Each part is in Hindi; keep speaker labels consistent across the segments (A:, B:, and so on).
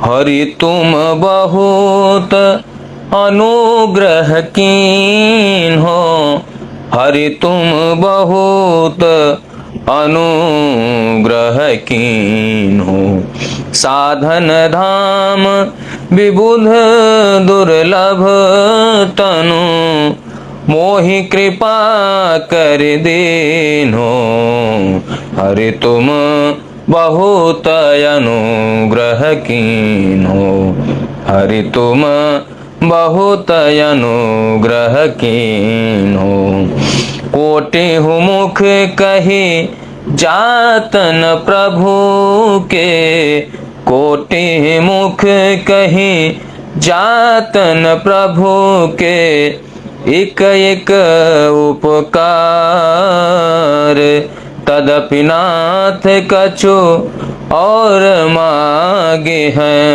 A: हरि तुम बहुत अनुग्रह कीन्हो, हरि तुम बहुत अनुग्रह कीन्हो। साधन धाम विबुध दुर्लभ तनु, मोहि कृपा कर दीन्हो। हरि तुम बहुत अनुग्रह कीन्हो, हरि तुम बहुत अनुग्रह कीन्हो। कोटि मुख कही जातन प्रभु के, कोटि मुख कही जातन प्रभु के, एक एक उपकार तदपि नाथ कछु और मागे हैं।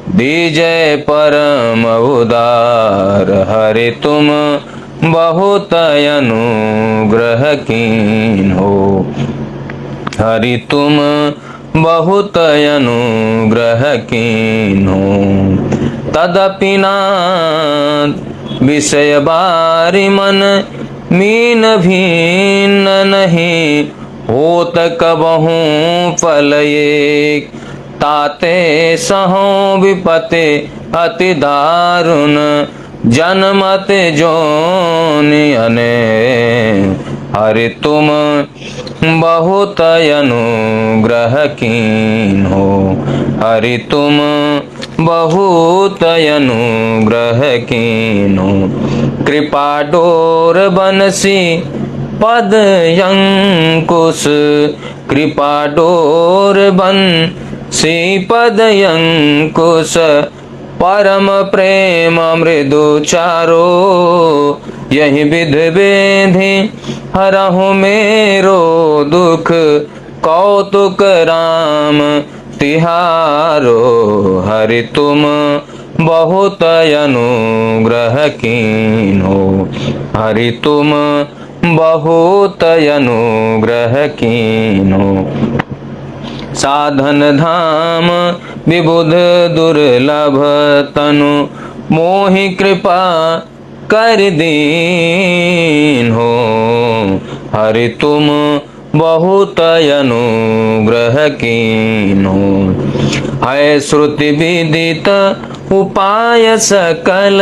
A: दीजय परम उदार, हरि तुम बहुत अनुग्रह कीन्हो, हरि तुम बहुत अनुग्रह कीन्हो। तदपि नाथ विषय बारी मन मीन भीन नहीं, होत कबहू फल एक, ताते सहो विपते अति दारुण, जन्मत जोनि अने। हरि तुम बहुत अनुग्रह कीन्हो, हरि तुम बहुत अनुग्रह कीन्हो। कृपा डोर बंसी पद अंकुश, कृपा डोर बंसी पद अंकुश, परम प्रेम मृदु चारो, यही विध बेधि हरहु मेरो दुख, कौतुक राम तिहारो। हरि तुम बहुत अनुग्रह कीन्हो, हरि तुम बहुत अनुग्रह कीन्हो। साधन धाम विबुध दुर्लभ तनु, मोहि कृपा कर दीन्हो। हरि तुम बहुत अनुग्रह कीन्हो। है श्रुति विदित उपाय सकल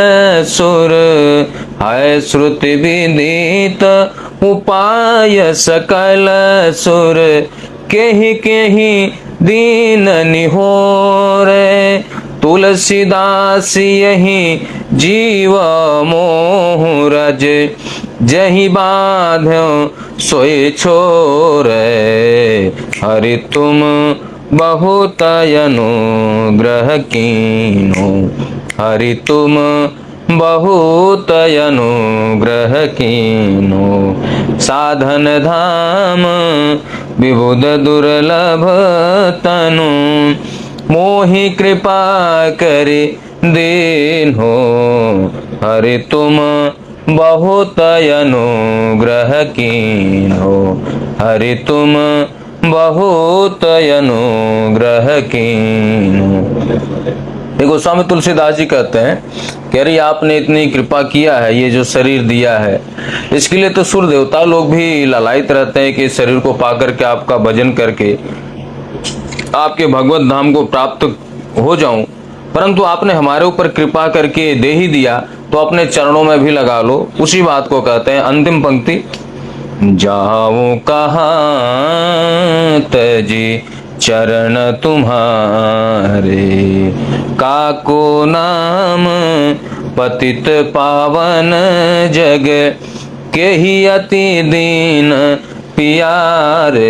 A: सुर, है श्रुति विदित उपाय सकल सुर, केहि केहि दीन निहोर। तुलसीदास यही जीव मोह रज, जही बाध्यो सोई छोर। हरि तुम बहुत अनुग्रह कीन्हो, हरि तुम बहुत अनुग्रह कीन्हो। साधन धाम विबुध दुर्लभ तनु, मोहि कृपा करि दीन्हो। हरि तुम बहुत अनुग्रह कीन्हो, हरि तुम बहुत अनुग्रह कीन्हो। गोस्वामी तुलसीदास जी कहते हैं कि अरे आपने इतनी कृपा किया है, ये जो शरीर दिया है, इसके लिए तो सुर देवता लोग भी लालायित रहते हैं कि शरीर को पा करके आपका भजन करके आपके भगवत धाम को प्राप्त हो जाऊं, परंतु आपने हमारे ऊपर कृपा करके दे ही दिया, तो अपने चरणों में भी लगा लो। उसी बात को कहते हैं अंतिम पंक्ति, जाऊं कहाँ तजी चरण तुम्हारे, काको नाम पतित पावन जग, के ही अति दीन पियारे।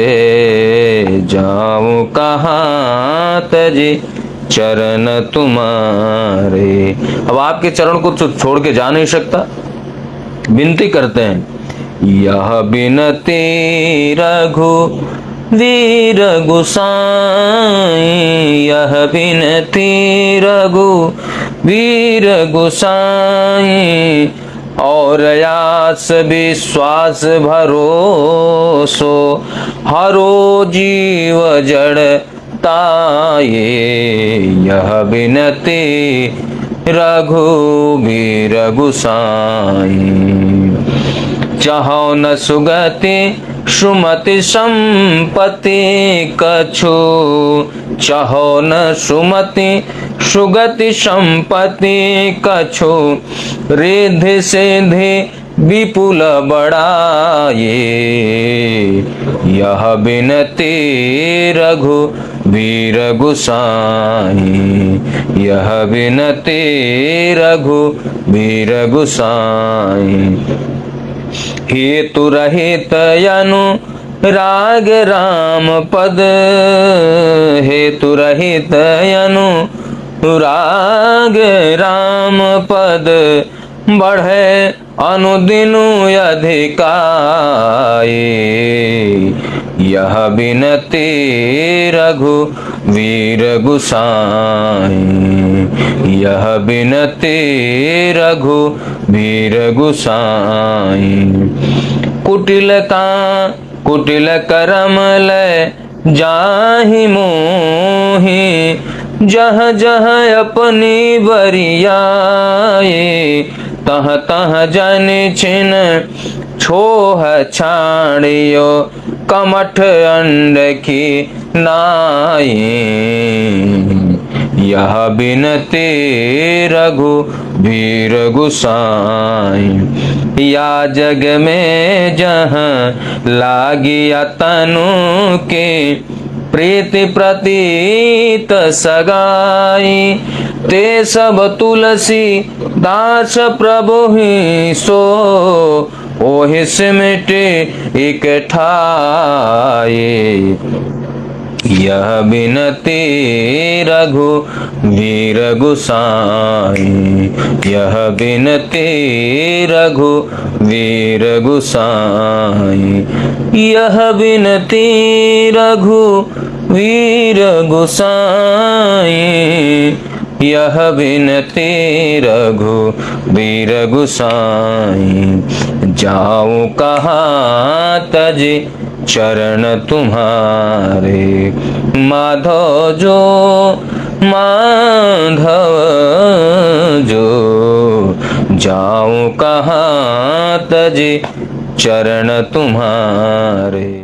A: जाऊं कहाँ तजी चरण तुम्हारे। अब आपके चरण को छोड़ के जा नहीं सकता, विनती करते हैं, यह बिनती रघु वीर गोसाई, यह बिनती रघु वीर गोसाई, और आस विश्वास भरोसो हरो जीव जड़ ताये, यह बिनती रघुबीर गुसाई। चाहो न सुगति सुमति संपत्ति कछु, चाहो न सुमति सुगति संपत्ति कछु, रिद्धि सिद्धि विपुल बड़ाये, यह बिनती रघुबीर गुसाई, यह बिनती रघुबीर गुसाई। हेतु रहित अनुराग राम पद, हेतु रहित अनुराग राम पद, बढ़े अनुदिनु अधिकाये, यह बिनती रघुबीर गुसाई, यह बिनती रघुबीर गुसाई। कुटिल करम लय जाहि मोहि, जह जह अपनी बरियाए, तह तह जन छिन छोह छाड़ियो, कमठ अंड की नाये, यह बिनती रघुबीर गुसाई। या जग में जहाँ लागिया तनु के, प्रीति प्रतीत सगाई, ते सब तुलसी दास प्रभु ही सो, ओहि सिमट एक ठाए, यह बिनती रघुबीर गुसाई, यह बिनती रघुबीर गुसाई, यह बिनती रघुबीर गुसाई, यह बिनती रघुबीर गुसाई। जाऊं कहाँ तज चरण तुम्हारे, माधव जो माधव जो, जाऊं कहाँ तज चरण तुम्हारे।